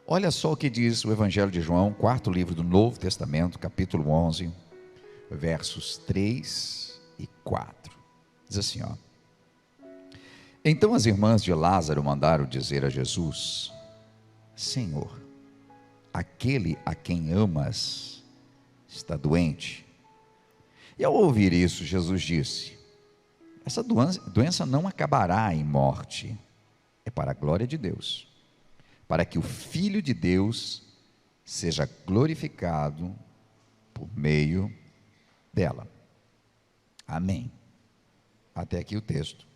Olha só o que diz o Evangelho de João, quarto livro do Novo Testamento, capítulo 11, versos 3 e 4. Diz assim, ó: Então as irmãs de Lázaro mandaram dizer a Jesus: Senhor, aquele a quem amas está doente. E ao ouvir isso, Jesus disse: Essa doença não acabará em morte, é para a glória de Deus, para que o Filho de Deus seja glorificado por meio dela. Amém. Até aqui o texto.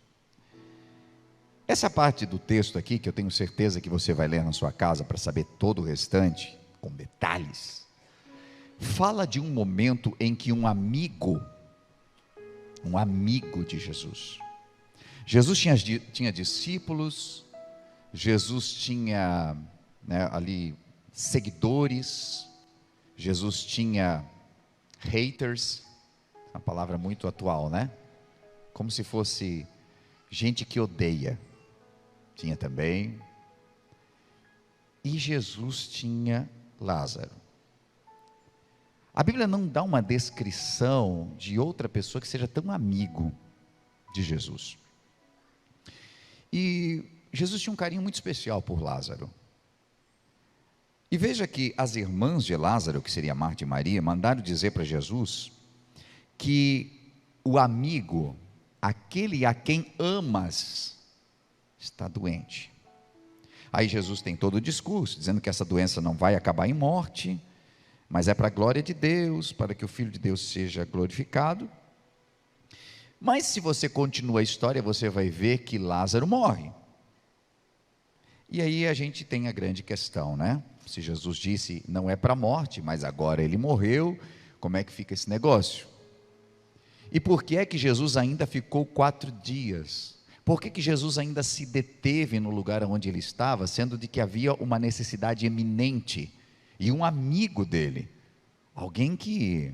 Essa parte do texto aqui, que eu tenho certeza que você vai ler na sua casa para saber todo o restante, com detalhes, fala de um momento em que um amigo de Jesus tinha discípulos, Jesus tinha, ali seguidores, Jesus tinha haters, uma palavra muito atual, né? Como se fosse gente que odeia, tinha também. E Jesus tinha Lázaro. A Bíblia não dá uma descrição de outra pessoa que seja tão amigo de Jesus. E Jesus tinha um carinho muito especial por Lázaro. E veja que as irmãs de Lázaro, que seria Marta e Maria, mandaram dizer para Jesus que o amigo, aquele a quem amas, está doente. Aí Jesus tem todo o discurso, dizendo que essa doença não vai acabar em morte, mas é para a glória de Deus, para que o Filho de Deus seja glorificado. Mas se você continua a história, você vai ver que Lázaro morre. E aí a gente tem a grande questão, né? Se Jesus disse não é para a morte, mas agora ele morreu, como é que fica esse negócio? E por que é que Jesus ainda ficou 4 dias? Por que Jesus ainda se deteve no lugar onde ele estava, sendo de que havia uma necessidade eminente, e um amigo dele, alguém que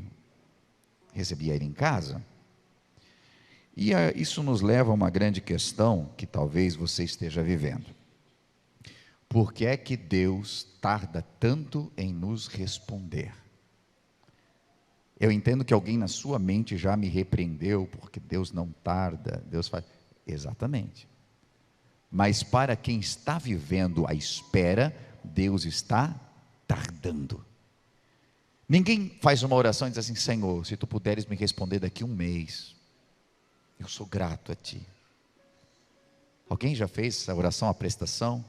recebia ele em casa? E isso nos leva a uma grande questão, que talvez você esteja vivendo. Por que é que Deus tarda tanto em nos responder? Eu entendo que alguém na sua mente já me repreendeu, porque Deus não tarda, Deus faz. Exatamente. Mas para quem está vivendo a espera, Deus está tardando. Ninguém faz uma oração e diz assim: Senhor, se tu puderes me responder daqui 1 mês, eu sou grato a ti. Alguém já fez essa oração, a prestação?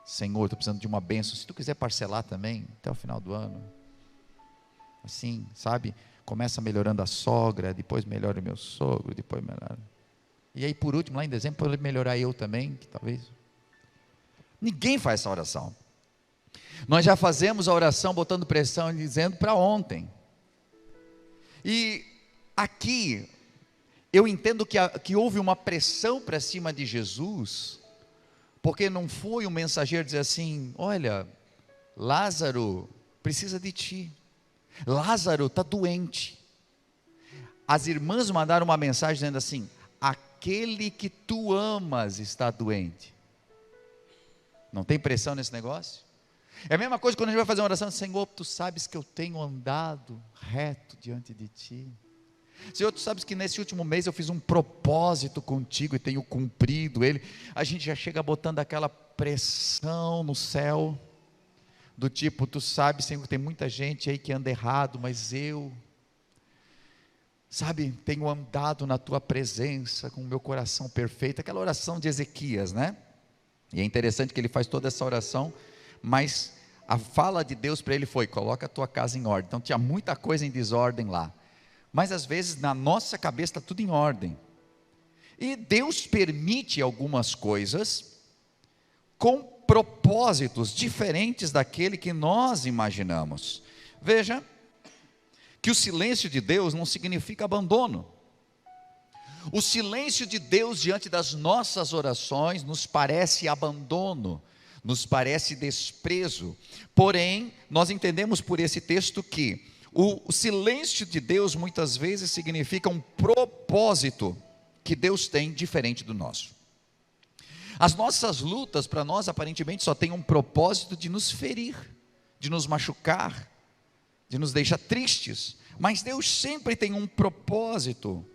Senhor, estou precisando de uma bênção, se tu quiser parcelar também, até o final do ano. Assim, sabe, começa melhorando a sogra, depois melhora o meu sogro, depois melhora. E aí por último, lá em dezembro, pode melhorar eu também, que talvez. Ninguém faz essa oração. Nós já fazemos a oração botando pressão e dizendo para ontem. E aqui, eu entendo que houve uma pressão para cima de Jesus, porque não foi um mensageiro dizer assim: olha, Lázaro precisa de ti, Lázaro está doente. As irmãs mandaram uma mensagem dizendo assim: aquele que tu amas está doente. Não tem pressão nesse negócio? É a mesma coisa quando a gente vai fazer uma oração: Senhor, tu sabes que eu tenho andado reto diante de ti. Senhor, tu sabes que nesse último mês eu fiz um propósito contigo e tenho cumprido ele. A gente já chega botando aquela pressão no céu, do tipo: tu sabes, Senhor, tem muita gente aí que anda errado, mas eu, sabe, tenho andado na tua presença com o meu coração perfeito. Aquela oração de Ezequias, né? E é interessante que ele faz toda essa oração, mas a fala de Deus para ele foi: coloca a tua casa em ordem. Então tinha muita coisa em desordem lá, mas às vezes na nossa cabeça está tudo em ordem, e Deus permite algumas coisas com propósitos diferentes daquele que nós imaginamos. Veja que o silêncio de Deus não significa abandono. O silêncio de Deus diante das nossas orações nos parece abandono, nos parece desprezo. Porém, nós entendemos por esse texto que o silêncio de Deus muitas vezes significa um propósito que Deus tem diferente do nosso. As nossas lutas, para nós, aparentemente, só têm um propósito de nos ferir, de nos machucar, de nos deixar tristes. Mas Deus sempre tem um propósito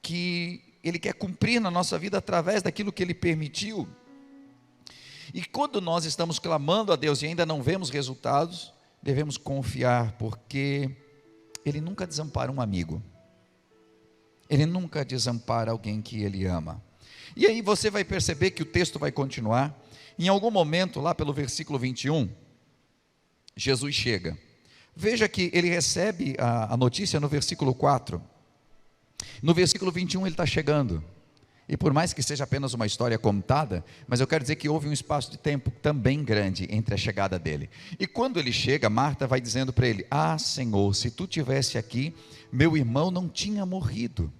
que Ele quer cumprir na nossa vida através daquilo que Ele permitiu. E quando nós estamos clamando a Deus e ainda não vemos resultados, devemos confiar, porque Ele nunca desampara um amigo. Ele nunca desampara alguém que Ele ama. E aí você vai perceber que o texto vai continuar. Em algum momento, lá pelo versículo 21, Jesus chega. Veja que ele recebe a notícia no versículo 4. No versículo 21 ele está chegando. E por mais que seja apenas uma história contada, mas eu quero dizer que houve um espaço de tempo também grande entre a chegada dele. E quando ele chega, Marta vai dizendo para ele: ah, Senhor, se tu tivesse aqui, meu irmão não tinha morrido.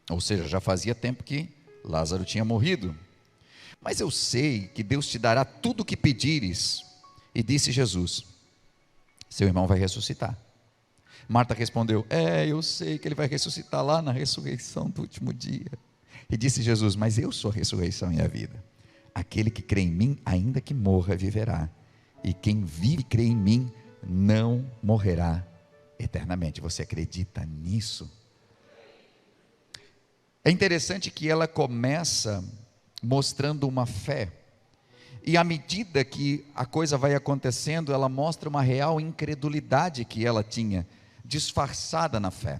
Ou seja, já fazia tempo que Lázaro tinha morrido. Mas eu sei que Deus te dará tudo o que pedires. E disse Jesus: seu irmão vai ressuscitar. Marta respondeu: eu sei que ele vai ressuscitar lá na ressurreição do último dia. E disse Jesus: mas eu sou a ressurreição e a vida. Aquele que crê em mim, ainda que morra, viverá. E quem vive e crê em mim, não morrerá eternamente. Você acredita nisso? É interessante que ela começa mostrando uma fé, e à medida que a coisa vai acontecendo, ela mostra uma real incredulidade que ela tinha, disfarçada na fé.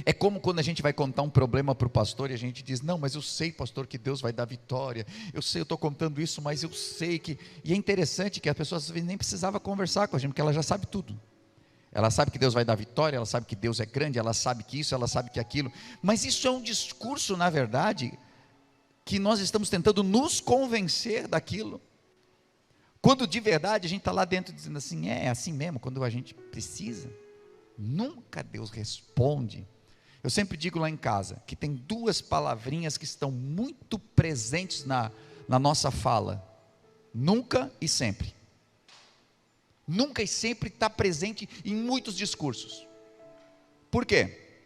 É como quando a gente vai contar um problema para o pastor e a gente diz: não, mas eu sei, pastor, que Deus vai dar vitória, eu sei, eu estou contando isso, mas eu sei que... E é interessante que a pessoa às vezes nem precisava conversar com a gente, porque ela já sabe tudo. Ela sabe que Deus vai dar vitória, ela sabe que Deus é grande, ela sabe que isso, ela sabe que aquilo. Mas isso é um discurso, na verdade, que nós estamos tentando nos convencer daquilo, quando de verdade a gente está lá dentro dizendo assim: é assim mesmo, quando a gente precisa, nunca Deus responde. Eu sempre digo lá em casa, que tem duas palavrinhas que estão muito presentes na nossa fala: nunca e sempre. Nunca e sempre está presente em muitos discursos. Por quê?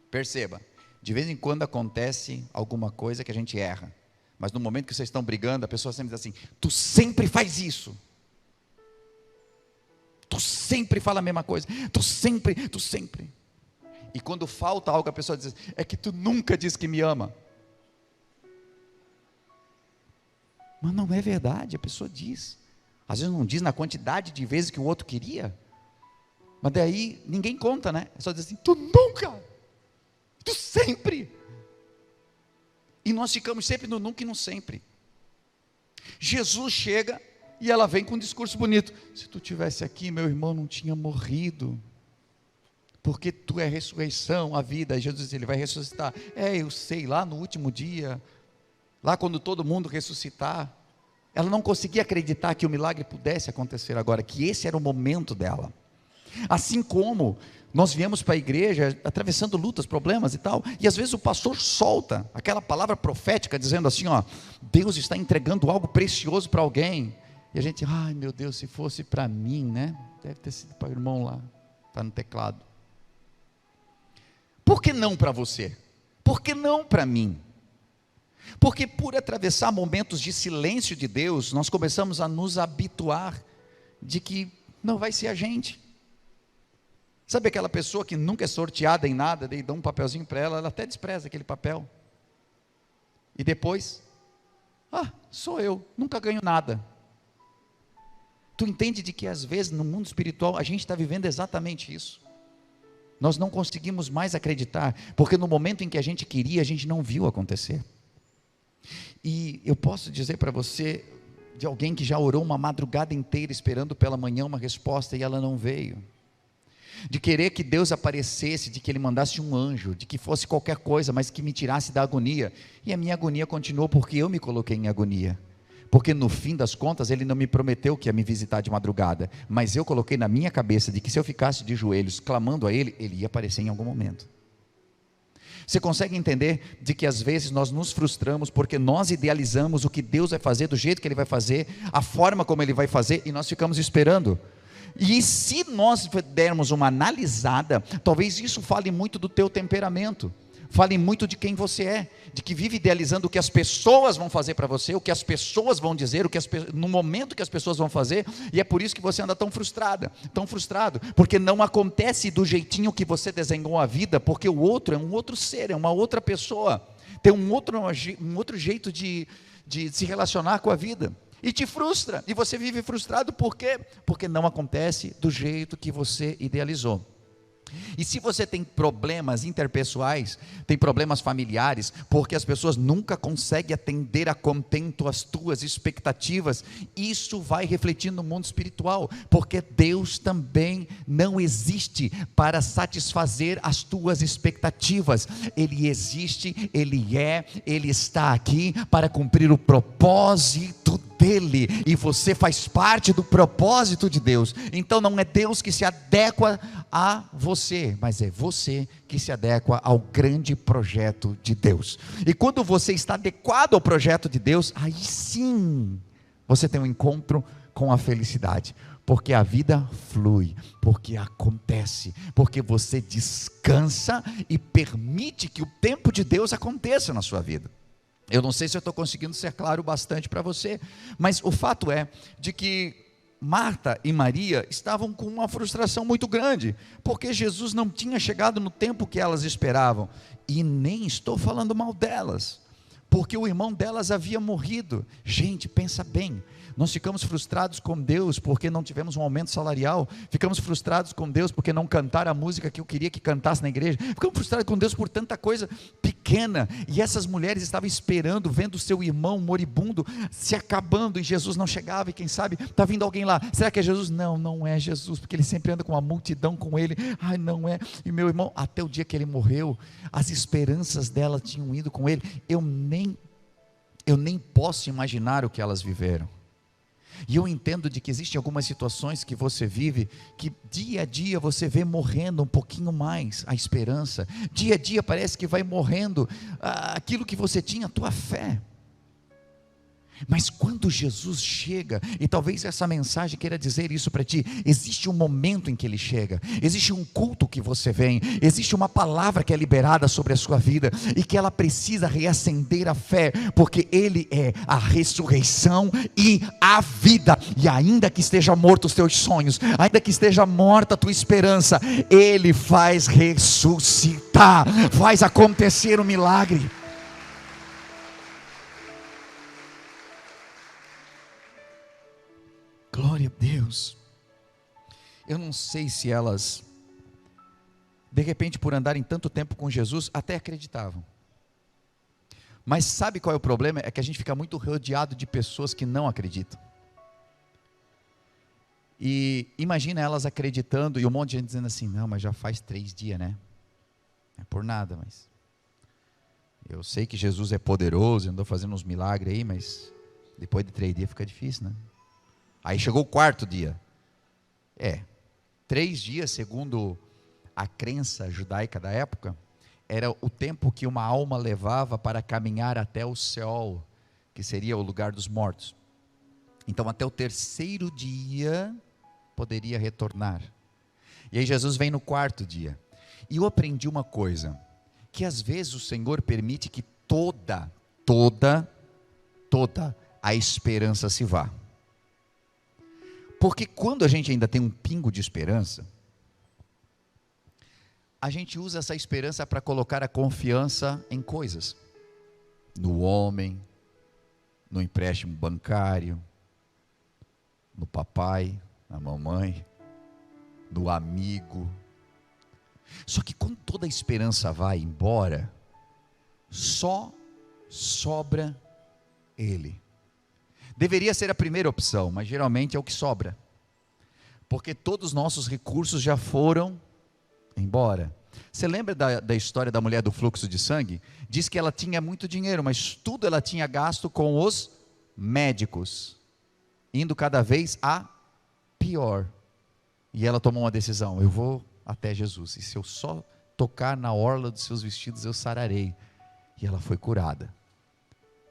Perceba, de vez em quando acontece alguma coisa que a gente erra, mas no momento que vocês estão brigando, a pessoa sempre diz assim: tu sempre faz isso, tu sempre fala a mesma coisa, tu sempre. E quando falta algo, a pessoa diz: é que tu nunca diz que me ama. Mas não é verdade, a pessoa diz. Às vezes não diz na quantidade de vezes que o outro queria, mas daí ninguém conta, né? É só dizer assim: tu nunca, tu sempre. E nós ficamos sempre no nunca e no sempre. Jesus chega e ela vem com um discurso bonito: se tu tivesse aqui, meu irmão não tinha morrido, porque tu é a ressurreição, a vida. E Jesus diz: ele vai ressuscitar. Eu sei, lá no último dia, lá quando todo mundo ressuscitar. Ela não conseguia acreditar que o milagre pudesse acontecer agora, que esse era o momento dela. Assim como nós viemos para a igreja atravessando lutas, problemas e tal, e às vezes o pastor solta aquela palavra profética dizendo assim: ó, Deus está entregando algo precioso para alguém, e a gente: ai meu Deus, se fosse para mim, né? Deve ter sido para o irmão lá, está no teclado. Por que não para você? Por que não para mim? Porque por atravessar momentos de silêncio de Deus, nós começamos a nos habituar de que não vai ser a gente. Sabe aquela pessoa que nunca é sorteada em nada, daí dá um papelzinho para ela, ela até despreza aquele papel. E depois: sou eu, nunca ganho nada. Tu entende de que às vezes no mundo espiritual a gente está vivendo exatamente isso. Nós não conseguimos mais acreditar, porque no momento em que a gente queria, a gente não viu acontecer. E eu posso dizer para você, de alguém que já orou uma madrugada inteira esperando pela manhã uma resposta e ela não veio, de querer que Deus aparecesse, de que Ele mandasse um anjo, de que fosse qualquer coisa, mas que me tirasse da agonia, e a minha agonia continuou porque eu me coloquei em agonia, porque no fim das contas Ele não me prometeu que ia me visitar de madrugada, mas eu coloquei na minha cabeça de que se eu ficasse de joelhos clamando a Ele, Ele ia aparecer em algum momento. Você consegue entender de que às vezes nós nos frustramos porque nós idealizamos o que Deus vai fazer, do jeito que Ele vai fazer, a forma como Ele vai fazer, e nós ficamos esperando. E se nós dermos uma analisada, talvez isso fale muito do teu temperamento. Fale muito de quem você é, de que vive idealizando o que as pessoas vão fazer para você, o que as pessoas vão dizer, no momento que as pessoas vão fazer, e é por isso que você anda tão frustrado, porque não acontece do jeitinho que você desenhou a vida, porque o outro é um outro ser, é uma outra pessoa, tem um outro jeito de se relacionar com a vida, e te frustra, e você vive frustrado, por quê? Porque não acontece do jeito que você idealizou. E se você tem problemas interpessoais, tem problemas familiares, porque as pessoas nunca conseguem atender a contento as tuas expectativas, isso vai refletir no mundo espiritual, porque Deus também não existe para satisfazer as tuas expectativas, Ele existe, Ele está aqui para cumprir o propósito dele, e você faz parte do propósito de Deus. Então não é Deus que se adequa a você, mas é você que se adequa ao grande projeto de Deus. E quando você está adequado ao projeto de Deus, aí sim você tem um encontro com a felicidade, porque a vida flui, porque acontece, porque você descansa e permite que o tempo de Deus aconteça na sua vida. Eu não sei se eu estou conseguindo ser claro bastante para você, mas o fato é de que Marta e Maria estavam com uma frustração muito grande, porque Jesus não tinha chegado no tempo que elas esperavam, e nem estou falando mal delas, porque o irmão delas havia morrido. Gente, pensa bem, nós ficamos frustrados com Deus porque não tivemos um aumento salarial, ficamos frustrados com Deus porque não cantaram a música que eu queria que cantasse na igreja, ficamos frustrados com Deus por tanta coisa pequena, e essas mulheres estavam esperando, vendo o seu irmão moribundo se acabando, e Jesus não chegava, e quem sabe, está vindo alguém lá, será que é Jesus? Não, não é Jesus, porque ele sempre anda com uma multidão com ele, ai não é, e meu irmão, até o dia que ele morreu, as esperanças dela tinham ido com ele, eu nem posso imaginar o que elas viveram. E eu entendo de que existem algumas situações que você vive, que dia a dia você vê morrendo um pouquinho mais a esperança, dia a dia parece que vai morrendo aquilo que você tinha, a tua fé. Mas quando Jesus chega, e talvez essa mensagem queira dizer isso para ti, existe um momento em que Ele chega, existe um culto que você vem, existe uma palavra que é liberada sobre a sua vida, e que ela precisa reacender a fé, porque Ele é a ressurreição e a vida, e ainda que esteja morto os teus sonhos, ainda que esteja morta a tua esperança, Ele faz ressuscitar, faz acontecer o milagre. Glória a Deus. Eu não sei se elas, de repente, por andarem tanto tempo com Jesus, até acreditavam. Mas sabe qual é o problema? É que a gente fica muito rodeado de pessoas que não acreditam. E imagina elas acreditando, e um monte de gente dizendo assim, não, mas já faz 3 dias, né? Não é por nada, mas eu sei que Jesus é poderoso, andou fazendo uns milagres aí, mas depois de 3 dias fica difícil, né? Aí chegou o 4º dia. 3 dias, segundo a crença judaica da época, era o tempo que uma alma levava para caminhar até o Seol, que seria o lugar dos mortos. Então até o 3º dia poderia retornar. E aí Jesus vem no 4º dia. E eu aprendi uma coisa, que às vezes o Senhor permite que toda a esperança se vá. Porque quando a gente ainda tem um pingo de esperança, a gente usa essa esperança para colocar a confiança em coisas. No homem, no empréstimo bancário, no papai, na mamãe, no amigo. Só que quando toda a esperança vai embora, só sobra Ele. Deveria ser a primeira opção, mas geralmente é o que sobra, porque todos os nossos recursos já foram embora. Você lembra da história da mulher do fluxo de sangue? Diz que ela tinha muito dinheiro, mas tudo ela tinha gasto com os médicos, indo cada vez a pior. E ela tomou uma decisão, eu vou até Jesus, e se eu só tocar na orla dos seus vestidos eu sararei. E ela foi curada.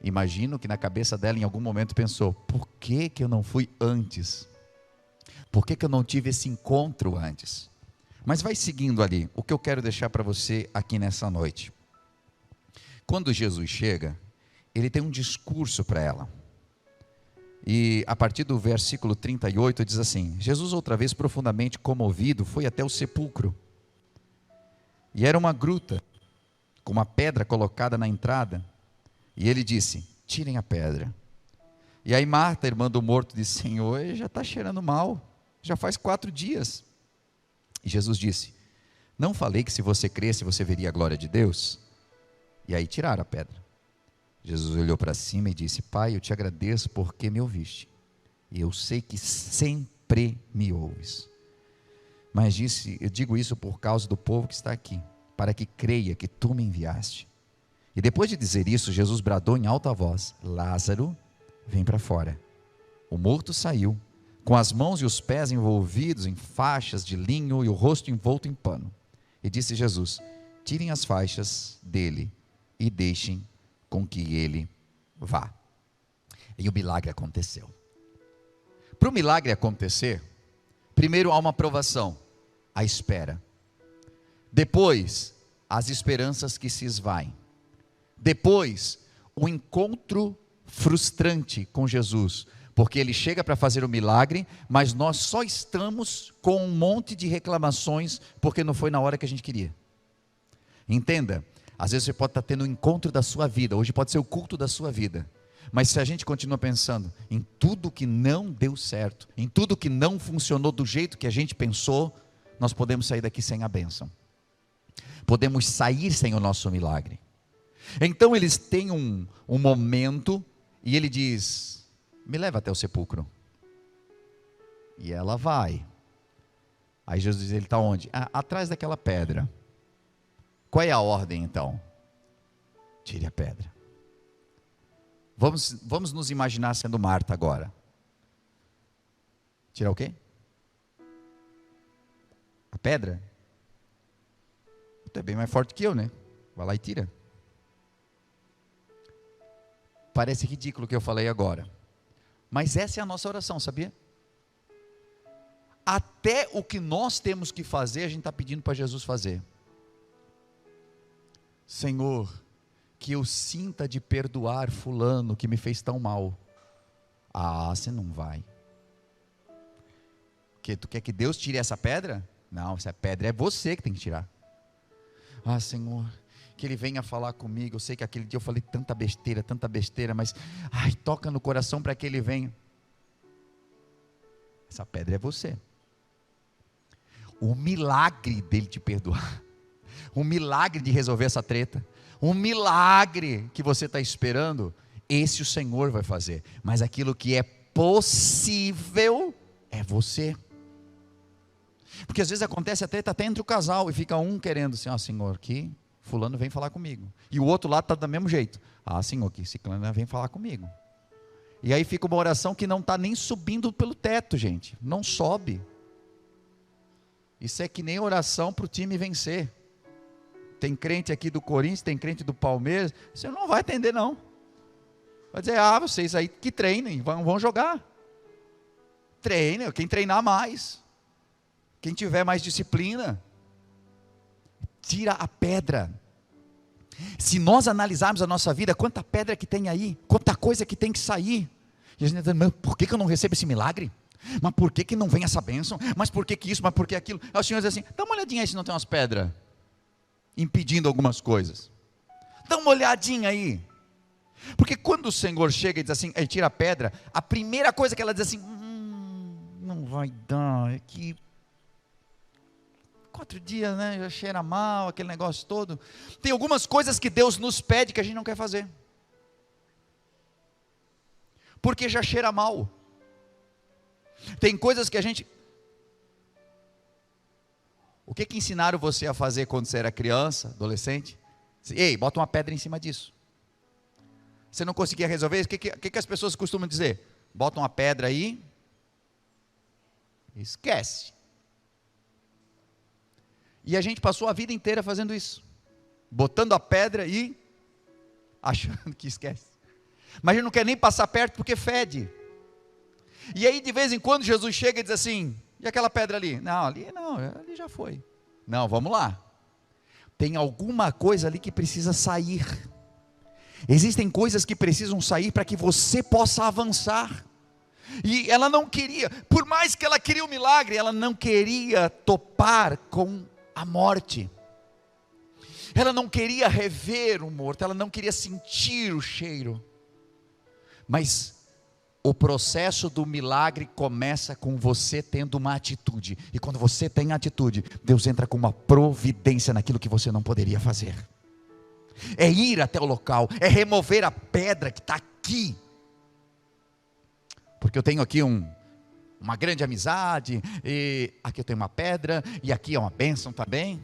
Imagino que na cabeça dela em algum momento pensou, por que eu não fui antes? Por que eu não tive esse encontro antes? Mas vai seguindo ali, o que eu quero deixar para você aqui nessa noite. quando Jesus chega, ele tem um discurso para ela. E a partir do versículo 38 diz assim: Jesus, outra vez profundamente comovido, foi até o sepulcro. E era uma gruta, com uma pedra colocada na entrada. E ele disse: tirem a pedra. E aí Marta, irmã do morto, disse: Senhor, ele já está cheirando mal, já faz 4 dias. E Jesus disse: não falei que se você cresce, você veria a glória de Deus? E aí tiraram a pedra. Jesus olhou para cima e disse: Pai, eu te agradeço porque me ouviste. E eu sei que sempre me ouves. Mas eu digo isso por causa do povo que está aqui, para que creia que tu me enviaste. E depois de dizer isso, Jesus bradou em alta voz: Lázaro, vem para fora. O morto saiu, com as mãos e os pés envolvidos em faixas de linho e o rosto envolto em pano. E disse Jesus: tirem as faixas dele e deixem com que ele vá. E o milagre aconteceu. Para o milagre acontecer, primeiro há uma provação, a espera. Depois, as esperanças que se esvaem. Depois, o encontro frustrante com Jesus, porque ele chega para fazer o milagre, mas nós só estamos com um monte de reclamações, porque não foi na hora que a gente queria. Entenda, às vezes você pode estar tendo o encontro da sua vida, hoje pode ser o culto da sua vida, mas se a gente continua pensando em tudo que não deu certo, em tudo que não funcionou do jeito que a gente pensou, nós podemos sair daqui sem a bênção, podemos sair sem o nosso milagre. Então eles têm um momento, e ele diz: me leva até o sepulcro. E ela vai. Aí Jesus diz: ele está onde? Atrás daquela pedra. Qual é a ordem então? Tire a pedra. Vamos nos imaginar sendo Marta agora. Tirar o quê? A pedra? Tu é bem mais forte que eu, né? Vai lá e tira. Parece ridículo o que eu falei agora, mas essa é a nossa oração, sabia? Até o que nós temos que fazer, a gente está pedindo para Jesus fazer. Senhor, que eu sinta de perdoar fulano que me fez tão mal. Você não vai. Que tu quer que Deus tire essa pedra? Não, essa pedra é você que tem que tirar. Senhor, que ele venha falar comigo. Eu sei que aquele dia eu falei tanta besteira, mas toca no coração para que ele venha. Essa pedra é você. O milagre dele te perdoar, o milagre de resolver essa treta, o milagre que você está esperando, esse o Senhor vai fazer. Mas aquilo que é possível é você. Porque às vezes acontece a treta até entre o casal, e fica um querendo assim: Senhor, que fulano vem falar comigo, e o outro lado está do mesmo jeito: Senhor, que ciclano vem falar comigo. E aí fica uma oração que não está nem subindo pelo teto, gente, não sobe. Isso é que nem oração para o time vencer. Tem crente aqui do Corinthians, tem crente do Palmeiras, você não vai atender não. Vai dizer: vocês aí que treinem, vão jogar. Treinem, quem treinar mais, quem tiver mais disciplina. Tira a pedra. Se nós analisarmos a nossa vida, quanta pedra que tem aí, quanta coisa que tem que sair. E a gente diz: mas por que eu não recebo esse milagre? Mas por que não vem essa bênção? Mas por que isso? Mas por que aquilo? Aí o Senhor diz assim: dá uma olhadinha aí se não tem umas pedras impedindo algumas coisas. Dá uma olhadinha aí. Porque quando o Senhor chega e diz assim, tira a pedra, a primeira coisa que ela diz assim: não vai dar, é que 4 dias, né, já cheira mal, aquele negócio todo. Tem algumas coisas que Deus nos pede que a gente não quer fazer, porque já cheira mal. Tem coisas que a gente... O que ensinaram você a fazer quando você era criança, adolescente? Ei, bota uma pedra em cima disso. Você não conseguia resolver? O que as pessoas costumam dizer? Bota uma pedra aí, esquece. E a gente passou a vida inteira fazendo isso, botando a pedra e achando que esquece. Mas a gente não quer nem passar perto porque fede. E aí de vez em quando Jesus chega e diz assim: e aquela pedra ali? Não, ali já foi. Não, vamos lá. Tem alguma coisa ali que precisa sair. Existem coisas que precisam sair para que você possa avançar. E ela não queria, por mais que ela queria o milagre, ela não queria topar com a morte. Ela não queria rever o morto, ela não queria sentir o cheiro. Mas o processo do milagre começa com você tendo uma atitude. E quando você tem atitude, Deus entra com uma providência naquilo que você não poderia fazer. É ir até o local, é remover a pedra que está aqui. Porque eu tenho aqui uma grande amizade, e aqui eu tenho uma pedra, e aqui é uma bênção também.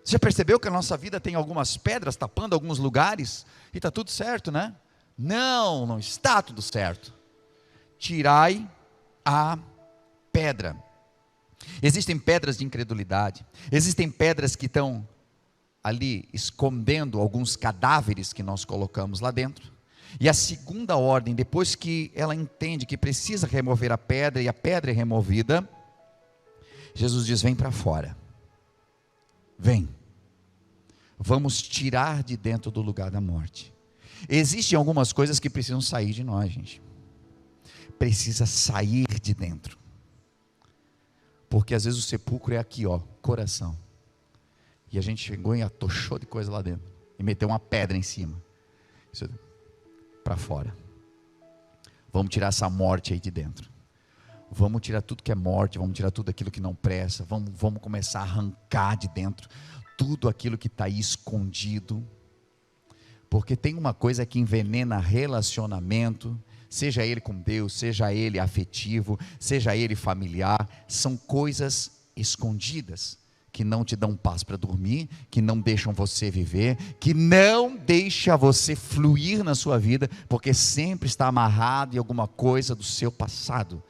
Você já percebeu que a nossa vida tem algumas pedras tapando alguns lugares? E está tudo certo, né? Não, não está tudo certo. Tirai a pedra. Existem pedras de incredulidade. Existem pedras que estão ali escondendo alguns cadáveres que nós colocamos lá dentro. E a segunda ordem, depois que ela entende que precisa remover a pedra, e a pedra é removida, Jesus diz: vem para fora. Vem. Vamos tirar de dentro do lugar da morte. Existem algumas coisas que precisam sair de nós, gente. Precisa sair de dentro. Porque às vezes o sepulcro é aqui, ó, coração. E a gente chegou e atochou de coisa lá dentro. E meteu uma pedra em cima. Isso para fora. Vamos tirar essa morte aí de dentro. Vamos tirar tudo que é morte, vamos tirar tudo aquilo que não presta. Vamos começar a arrancar de dentro tudo aquilo que está aí escondido. Porque tem uma coisa que envenena relacionamento, seja ele com Deus, seja ele afetivo, seja ele familiar, são coisas escondidas, que não te dão paz para dormir, que não deixam você viver, que não deixa você fluir na sua vida, porque sempre está amarrado em alguma coisa do seu passado.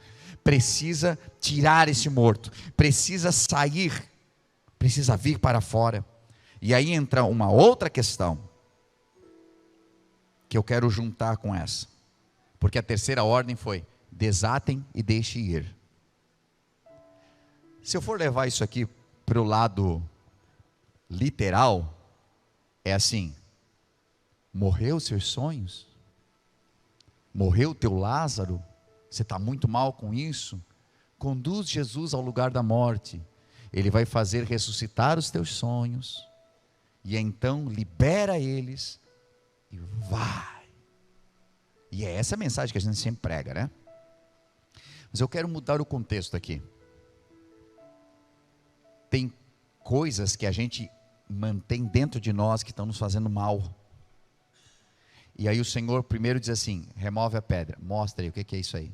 Precisa tirar esse morto, precisa sair, precisa vir para fora. E aí entra uma outra questão, que eu quero juntar com essa, porque a terceira ordem foi: desatem e deixem ir. Se eu for levar isso aqui para o lado literal, é assim: morreu os seus sonhos? Morreu o teu Lázaro? Você está muito mal com isso? Conduz Jesus ao lugar da morte, Ele vai fazer ressuscitar os teus sonhos, e então libera eles, e vai. E é essa a mensagem que a gente sempre prega, né? Mas eu quero mudar o contexto aqui. Tem coisas que a gente mantém dentro de nós que estão nos fazendo mal. E aí o Senhor primeiro diz assim: remove a pedra, mostra aí o que é isso aí.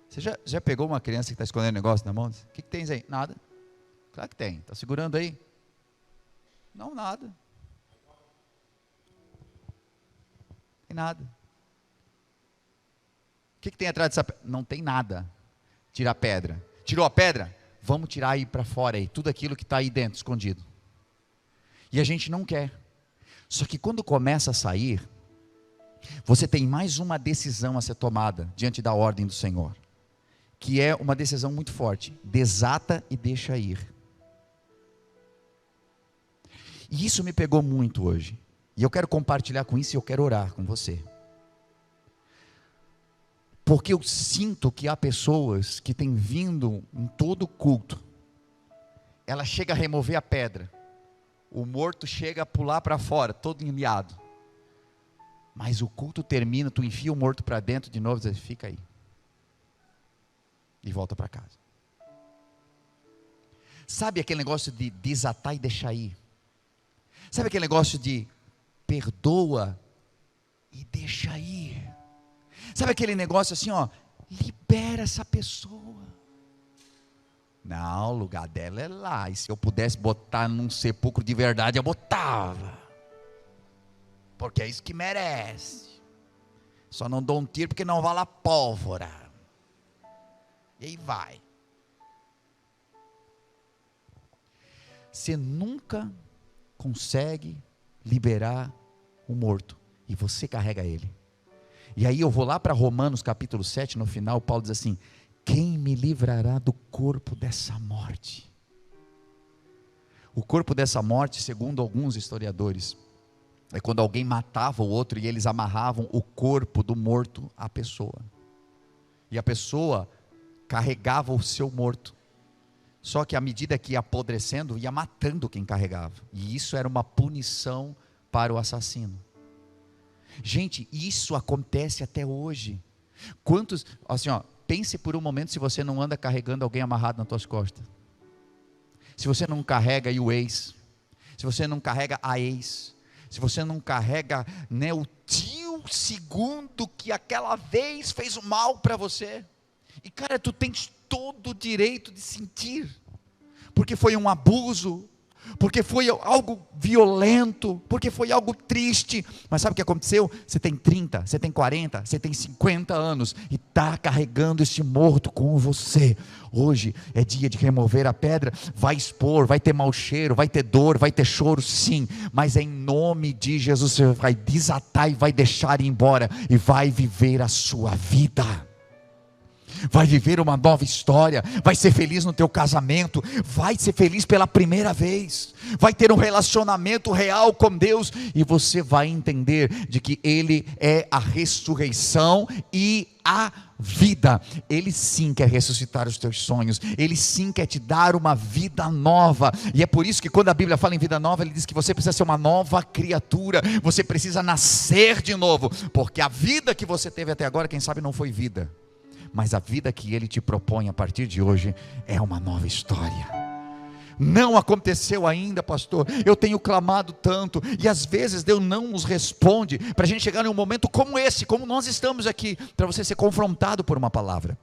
Você já pegou uma criança que está escondendo um negócio na mão? O que tens aí? Nada. Claro que tem. Está segurando aí? Não, nada. Tem nada. O que tem atrás dessa pedra? Não tem nada. Tira a pedra. Tirou a pedra? Vamos tirar aí para fora aí, tudo aquilo que está aí dentro, escondido. E a gente não quer. Só que quando começa a sair, você tem mais uma decisão a ser tomada diante da ordem do Senhor, que é uma decisão muito forte: desata e deixa ir. E isso me pegou muito hoje, e eu quero compartilhar com isso, e eu quero orar com você, porque eu sinto que há pessoas que têm vindo em todo culto, ela chega a remover a pedra, o morto chega a pular para fora, todo enmiado, mas o culto termina, tu enfia o morto para dentro de novo e diz: fica aí, e volta para casa. Sabe aquele negócio de desatar e deixar ir? Sabe aquele negócio de perdoa e deixa ir? Sabe aquele negócio assim, ó, libera essa pessoa. Não, o lugar dela é lá, e se eu pudesse botar num sepulcro de verdade, eu botava, porque é isso que merece. Só não dou um tiro porque não vale a pólvora. E aí vai. Você nunca consegue liberar o morto, e você carrega ele. E aí eu vou lá para Romanos capítulo 7, no final Paulo diz assim: quem me livrará do corpo dessa morte? O corpo dessa morte, segundo alguns historiadores, É quando alguém matava o outro e eles amarravam o corpo do morto à pessoa. E a pessoa carregava o seu morto. Só que à medida que ia apodrecendo, ia matando quem carregava. E isso era uma punição para o assassino. Gente, isso acontece até hoje. Quantos, assim, pense por um momento se você não anda carregando alguém amarrado nas tuas costas. Se você não carrega o ex, se você não carrega a ex, se você não carrega, né, o tio segundo que aquela vez fez o mal para você. E cara, tu tens todo o direito de sentir, porque foi um abuso, porque foi algo violento, porque foi algo triste. Mas sabe o que aconteceu? Você tem 30, você tem 40, você tem 50 anos e está carregando esse morto com você. Hoje é dia de remover a pedra. Vai expor, vai ter mau cheiro, vai ter dor, vai ter choro, sim, mas em nome de Jesus você vai desatar e vai deixar ir embora e vai viver a sua vida. Vai viver uma nova história, vai ser feliz no teu casamento, vai ser feliz pela primeira vez, vai ter um relacionamento real com Deus, e você vai entender de que Ele é a ressurreição e a vida. Ele sim quer ressuscitar os teus sonhos, Ele sim quer te dar uma vida nova, e é por isso que quando a Bíblia fala em vida nova, Ele diz que você precisa ser uma nova criatura, você precisa nascer de novo, porque a vida que você teve até agora, quem sabe não foi vida, mas a vida que Ele te propõe a partir de hoje é uma nova história. Não aconteceu ainda, pastor, eu tenho clamado tanto, e às vezes Deus não nos responde, para a gente chegar em um momento como esse, como nós estamos aqui, para você ser confrontado por uma palavra,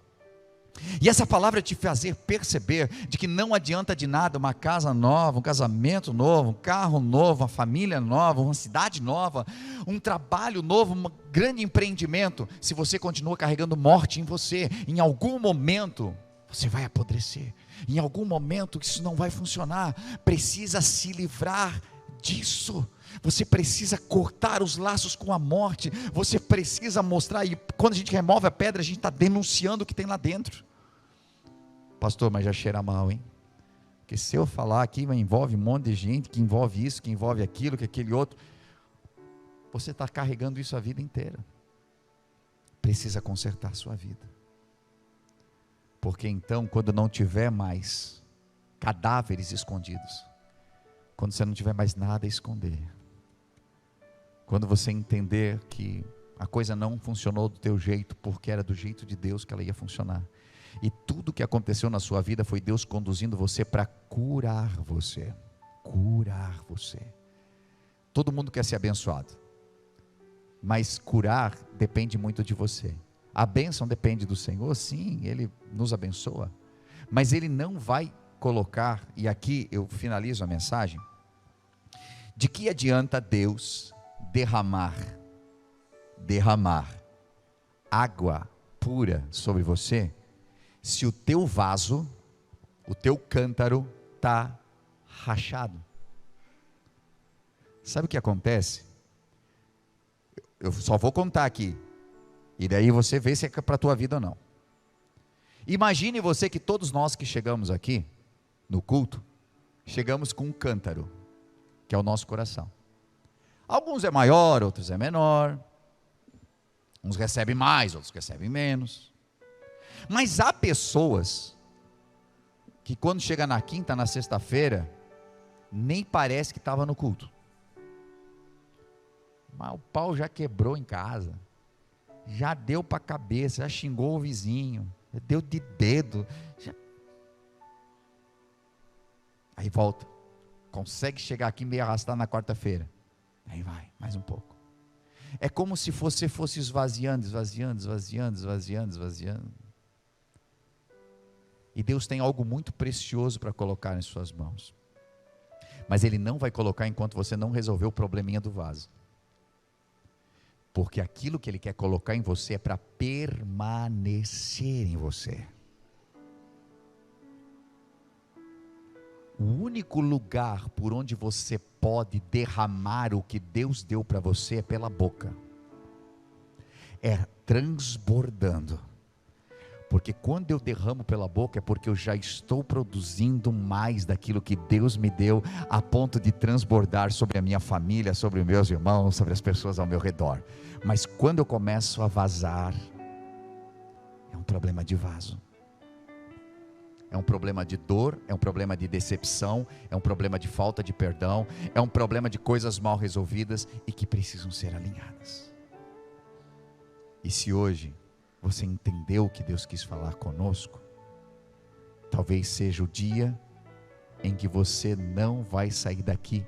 e essa palavra te fazer perceber, de que não adianta de nada, uma casa nova, um casamento novo, um carro novo, uma família nova, uma cidade nova, um trabalho novo, um grande empreendimento, se você continua carregando morte em você. Em algum momento, você vai apodrecer, em algum momento isso não vai funcionar, precisa se livrar disso, você precisa cortar os laços com a morte, você precisa mostrar, e quando a gente remove a pedra, a gente está denunciando o que tem lá dentro. Pastor, mas já cheira mal, hein? Porque se eu falar aqui, envolve um monte de gente, que envolve isso, que envolve aquilo, que aquele outro, você está carregando isso a vida inteira, precisa consertar a sua vida, porque então, quando não tiver mais cadáveres escondidos, quando você não tiver mais nada a esconder, quando você entender que a coisa não funcionou do teu jeito, porque era do jeito de Deus que ela ia funcionar, e tudo que aconteceu na sua vida foi Deus conduzindo você para curar você. Curar você. Todo mundo quer ser abençoado, mas curar depende muito de você. A bênção depende do Senhor, sim, Ele nos abençoa, mas Ele não vai colocar, e aqui eu finalizo a mensagem, de que adianta Deus derramar água pura sobre você, se o teu vaso, o teu cântaro está rachado? Sabe o que acontece? Eu só vou contar aqui, e daí você vê se é para a tua vida ou não. Imagine você que todos nós que chegamos aqui, no culto, chegamos com um cântaro, que é o nosso coração. Alguns é maior, outros é menor, uns recebem mais, outros recebem menos, mas há pessoas que quando chega na quinta, na sexta-feira, nem parece que estava no culto, mas o pau já quebrou em casa, já deu para a cabeça, já xingou o vizinho, já deu de dedo, aí volta, consegue chegar aqui meio arrastado na quarta-feira, aí vai, mais um pouco. É como se você fosse esvaziando, e Deus tem algo muito precioso para colocar em suas mãos, mas Ele não vai colocar enquanto você não resolver o probleminha do vaso, porque aquilo que Ele quer colocar em você é para permanecer em você. O único lugar por onde você pode derramar o que Deus deu para você é pela boca, é transbordando, Porque quando eu derramo pela boca é porque eu já estou produzindo mais daquilo que Deus me deu, a ponto de transbordar sobre a minha família, sobre os meus irmãos, sobre as pessoas ao meu redor. Mas quando eu começo a vazar, é um problema de vaso. É um problema de dor, é um problema de decepção, é um problema de falta de perdão, é um problema de coisas mal resolvidas e que precisam ser alinhadas. E se hoje você entendeu o que Deus quis falar conosco, talvez seja o dia em que você não vai sair daqui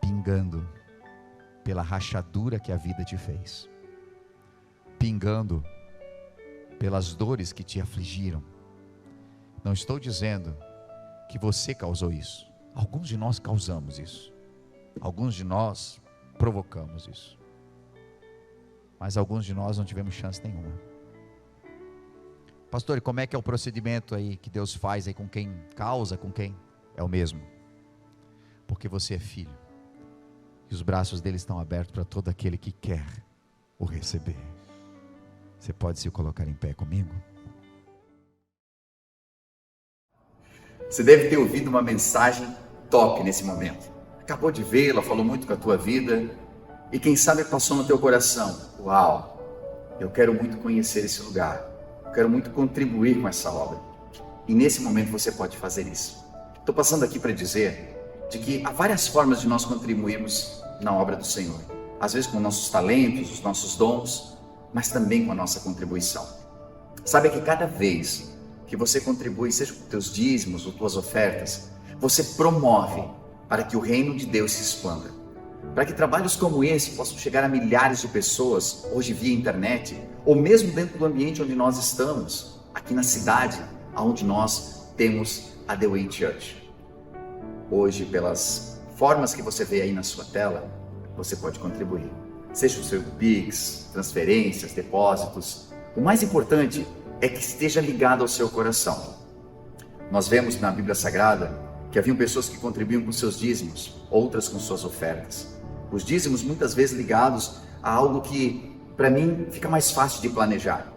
pingando pela rachadura que a vida te fez, pingando pelas dores que te afligiram. Não estou dizendo que você causou isso. Alguns de nós causamos isso. Alguns de nós provocamos isso. Mas alguns de nós não tivemos chance nenhuma. Pastor, e como é que é o procedimento aí que Deus faz aí com quem causa, com quem? É o mesmo. Porque você é filho. E os braços dele estão abertos para todo aquele que quer o receber. Você pode se colocar em pé comigo? Você deve ter ouvido uma mensagem top nesse momento. Acabou de vê-la, falou muito com a tua vida. E quem sabe passou no teu coração: uau, eu quero muito conhecer esse lugar. Eu quero muito contribuir com essa obra. E nesse momento você pode fazer isso. Estou passando aqui para dizer de que há várias formas de nós contribuirmos na obra do Senhor. Às vezes com nossos talentos, os nossos dons, mas também com a nossa contribuição. Sabe que cada vez que você contribui, seja com teus dízimos ou tuas ofertas, você promove para que o reino de Deus se expanda. Para que trabalhos como esse possam chegar a milhares de pessoas, hoje via internet, ou mesmo dentro do ambiente onde nós estamos, aqui na cidade, onde nós temos a The Way Church. Hoje, pelas formas que você vê aí na sua tela, você pode contribuir. Seja o seu Pix, transferências, depósitos. O mais importante é que esteja ligado ao seu coração. Nós vemos na Bíblia Sagrada que haviam pessoas que contribuíam com seus dízimos, outras com suas ofertas. Os dízimos muitas vezes ligados a algo que, para mim, fica mais fácil de planejar.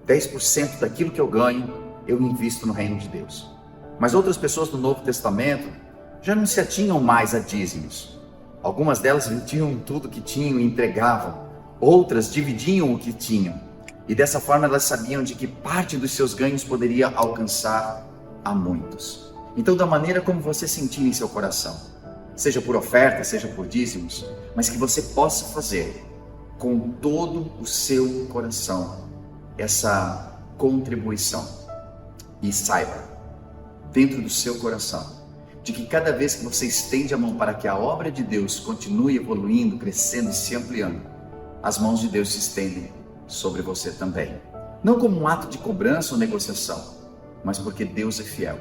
10% daquilo que eu ganho, eu invisto no reino de Deus. Mas outras pessoas do Novo Testamento já não se atinham mais a dízimos. Algumas delas vendiam tudo que tinham e entregavam. Outras dividiam o que tinham. E dessa forma elas sabiam de que parte dos seus ganhos poderia alcançar a muitos. Então, da maneira como você sentir em seu coração, seja por oferta, seja por dízimos, mas que você possa fazer com todo o seu coração essa contribuição. E saiba, dentro do seu coração, de que cada vez que você estende a mão para que a obra de Deus continue evoluindo, crescendo e se ampliando, as mãos de Deus se estendem sobre você também. Não como um ato de cobrança ou negociação, mas porque Deus é fiel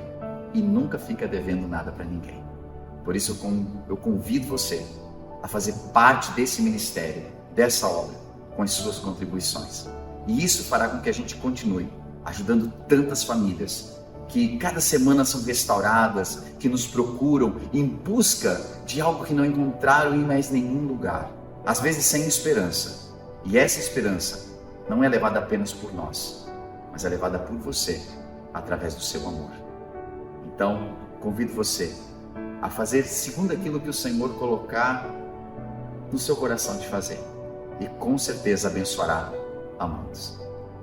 e nunca fica devendo nada para ninguém. Por isso eu convido você a fazer parte desse ministério, dessa obra, com as suas contribuições. E isso fará com que a gente continue ajudando tantas famílias que cada semana são restauradas, que nos procuram em busca de algo que não encontraram em mais nenhum lugar, às vezes sem esperança. E essa esperança não é levada apenas por nós, mas é levada por você, através do seu amor. Então, convido você a fazer segundo aquilo que o Senhor colocar no seu coração de fazer, e com certeza abençoará a muitos.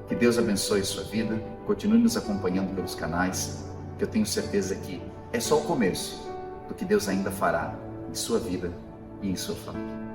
Que Deus abençoe sua vida, continue nos acompanhando pelos canais, que eu tenho certeza que é só o começo do que Deus ainda fará em sua vida e em sua família.